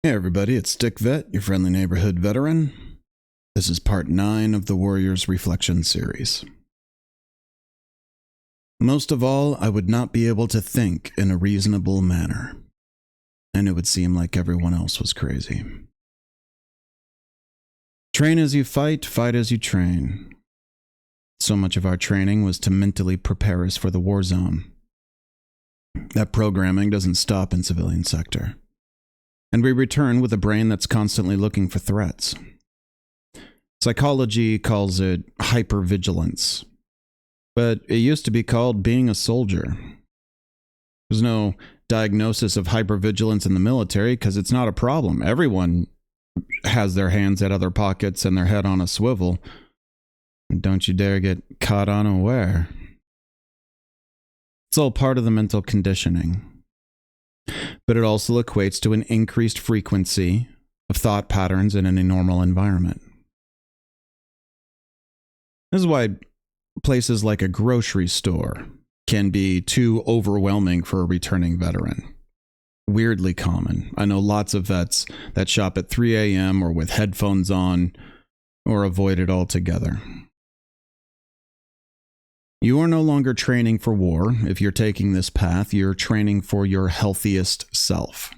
Hey everybody, it's Stick Vet, your friendly neighborhood veteran. This is part 9 of the Warriors Reflection series. Most of all, I would not be able to think in a reasonable manner, and it would seem like everyone else was crazy. Train as you fight, fight as you train. So much of our training was to mentally prepare us for the war zone. That programming doesn't stop in civilian sector. And we return with a brain that's constantly looking for threats. Psychology calls it hypervigilance, but it used to be called being a soldier. There's no diagnosis of hypervigilance in the military because it's not a problem. Everyone has their hands at other pockets and their head on a swivel. Don't you dare get caught unaware. It's all part of the mental conditioning. But it also equates to an increased frequency of thought patterns in any normal environment. This is why places like a grocery store can be too overwhelming for a returning veteran. Weirdly common. I know lots of vets that shop at 3 a.m. or with headphones on or avoid it altogether. You are no longer training for war. If you're taking this path, you're training for your healthiest self.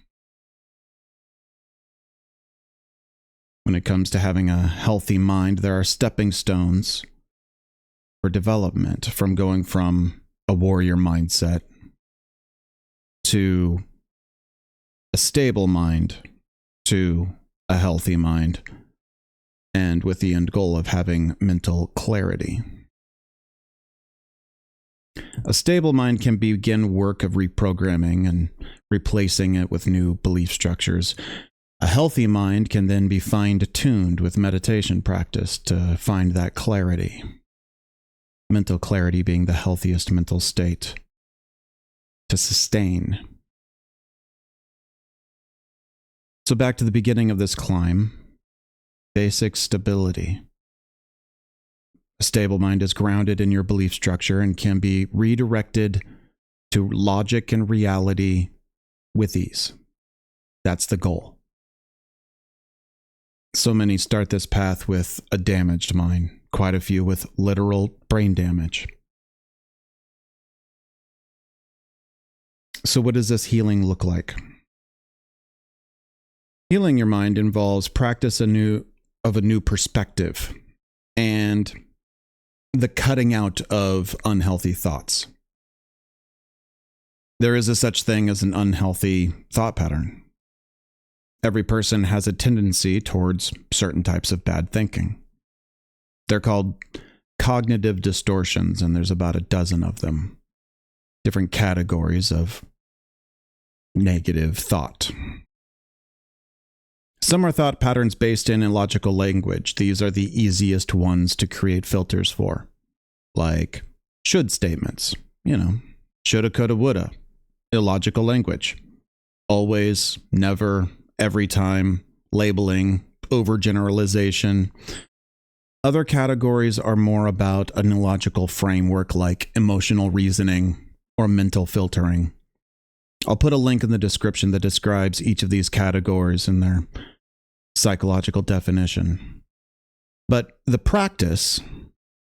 When it comes to having a healthy mind, there are stepping stones for development, from going from a warrior mindset to a stable mind to a healthy mind, and with the end goal of having mental clarity. A stable mind can begin work of reprogramming and replacing it with new belief structures. A healthy mind can then be fine-tuned with meditation practice to find that clarity. Mental clarity being the healthiest mental state to sustain. So back to the beginning of this climb, basic stability. A stable mind is grounded in your belief structure and can be redirected to logic and reality with ease. That's the goal. So many start this path with a damaged mind, quite a few with literal brain damage. So what does this healing look like? Healing your mind involves practice of a new perspective and the cutting out of unhealthy thoughts. There is a such thing as an unhealthy thought pattern. Every person has a tendency towards certain types of bad thinking. They're called cognitive distortions, and there's about a dozen of them. Different categories of negative thought. Some are thought patterns based in illogical language. These are the easiest ones to create filters for. Like should statements. Shoulda, coulda, woulda. Illogical language. Always, never, every time, labeling, overgeneralization. Other categories are more about an illogical framework like emotional reasoning or mental filtering. I'll put a link in the description that describes each of these categories and their psychological definition. But the practice,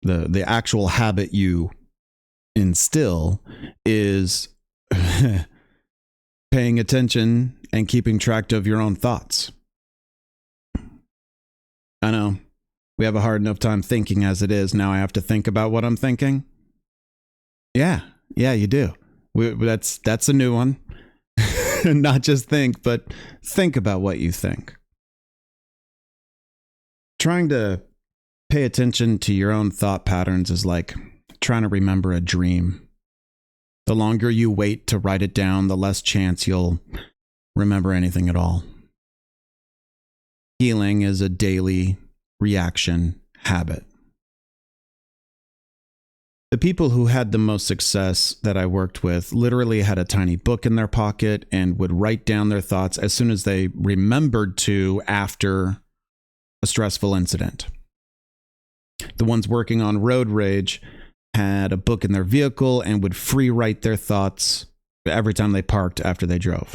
the actual habit you instill is paying attention and keeping track of your own thoughts. I know, we have a hard enough time thinking as it is. Now I have to think about what I'm thinking. Yeah, you do. That's a new one. Not just think, but think about what you think. Trying to pay attention to your own thought patterns is like trying to remember a dream. The longer you wait to write it down, the less chance you'll remember anything at all. Healing is a daily reaction habit. The people who had the most success that I worked with literally had a tiny book in their pocket and would write down their thoughts as soon as they remembered to after a stressful incident. The ones working on road rage had a book in their vehicle and would free write their thoughts every time they parked after they drove.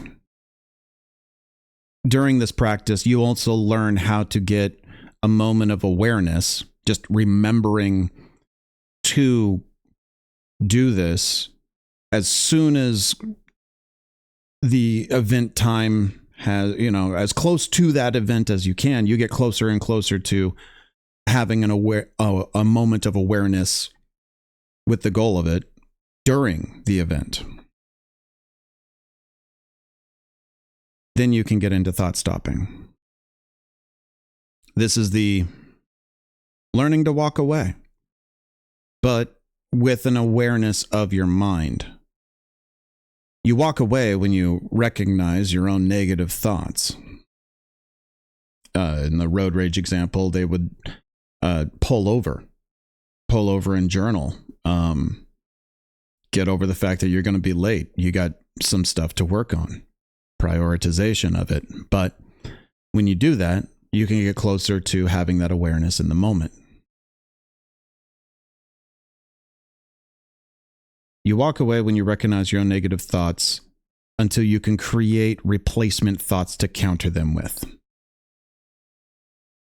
during this practice, you also learn how to get a moment of awareness, just remembering to do this as soon as the event time has, as close to that event as you can. You get closer and closer to having a moment of awareness with the goal of it during the event. Then you can get into thought stopping. This is the learning to walk away, but with an awareness of your mind. You walk away when you recognize your own negative thoughts. In the road rage example, they would pull over and journal. Get over the fact that you're going to be late. You got some stuff to work on. Prioritization of it. But when you do that, you can get closer to having that awareness in the moment. You walk away when you recognize your own negative thoughts until you can create replacement thoughts to counter them with.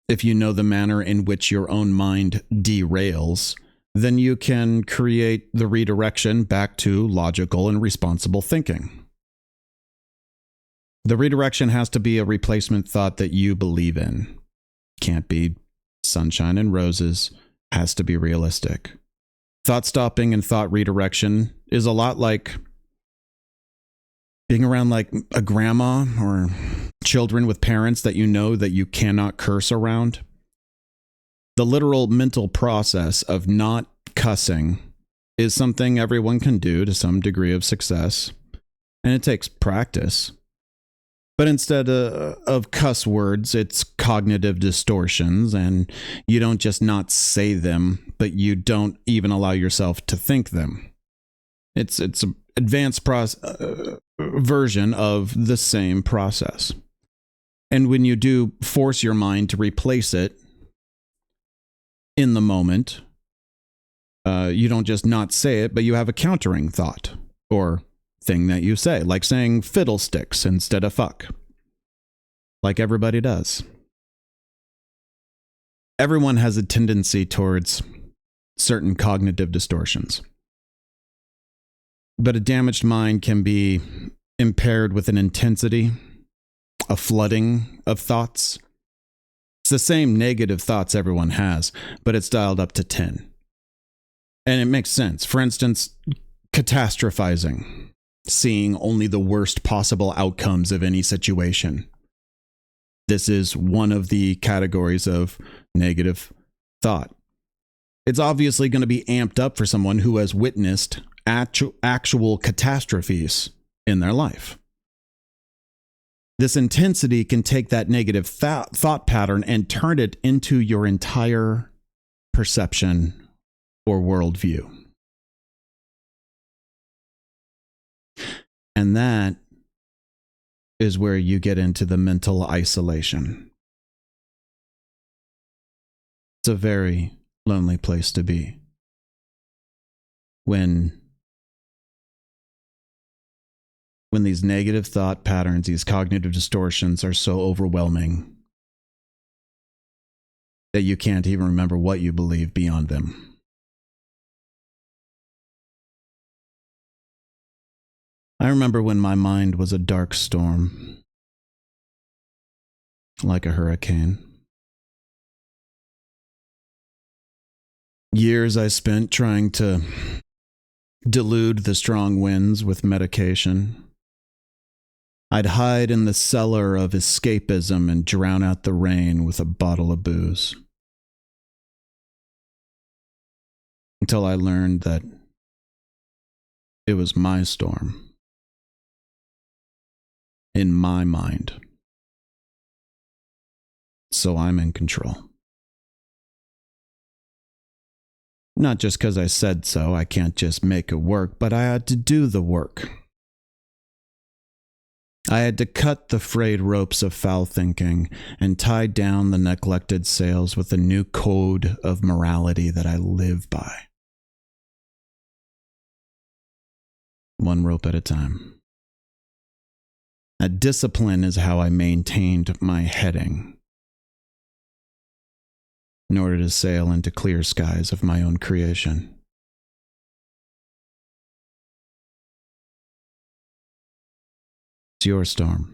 If you know the manner in which your own mind derails, then you can create the redirection back to logical and responsible thinking. The redirection has to be a replacement thought that you believe in. Can't be sunshine and roses, has to be realistic. Thought stopping and thought redirection is a lot like being around like a grandma or children with parents that you know that you cannot curse around. The literal mental process of not cussing is something everyone can do to some degree of success, and it takes practice. But instead of cuss words, it's cognitive distortions, and you don't just not say them, but you don't even allow yourself to think them. It's an advanced version of the same process. And when you do force your mind to replace it in the moment, you don't just not say it, but you have a countering thought or thing that you say, like saying fiddlesticks instead of fuck, like everybody does. Everyone has a tendency towards certain cognitive distortions, but a damaged mind can be impaired with an intensity, a flooding of thoughts. It's the same negative thoughts everyone has, but it's dialed up to 10. And it makes sense. For instance, catastrophizing, seeing only the worst possible outcomes of any situation. This is one of the categories of negative thought. It's obviously going to be amped up for someone who has witnessed actual catastrophes in their life. This intensity can take that negative thought pattern and turn it into your entire perception or worldview. And that is where you get into the mental isolation. It's a very lonely place to be when these negative thought patterns, these cognitive distortions are so overwhelming that you can't even remember what you believe beyond them. I remember when my mind was a dark storm, like a hurricane. Years I spent trying to delude the strong winds with medication. I'd hide in the cellar of escapism and drown out the rain with a bottle of booze. Until I learned that it was my storm. In my mind. So I'm in control. Not just because I said so, I can't just make it work, but I had to do the work. I had to cut the frayed ropes of foul thinking and tie down the neglected sails with a new code of morality that I live by. One rope at a time. That discipline is how I maintained my heading in order to sail into clear skies of my own creation. It's your storm.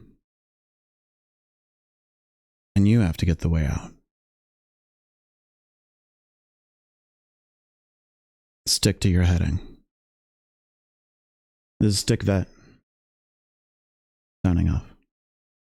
And you have to get the way out. Stick to your heading. This is Stick Vet. Signing off.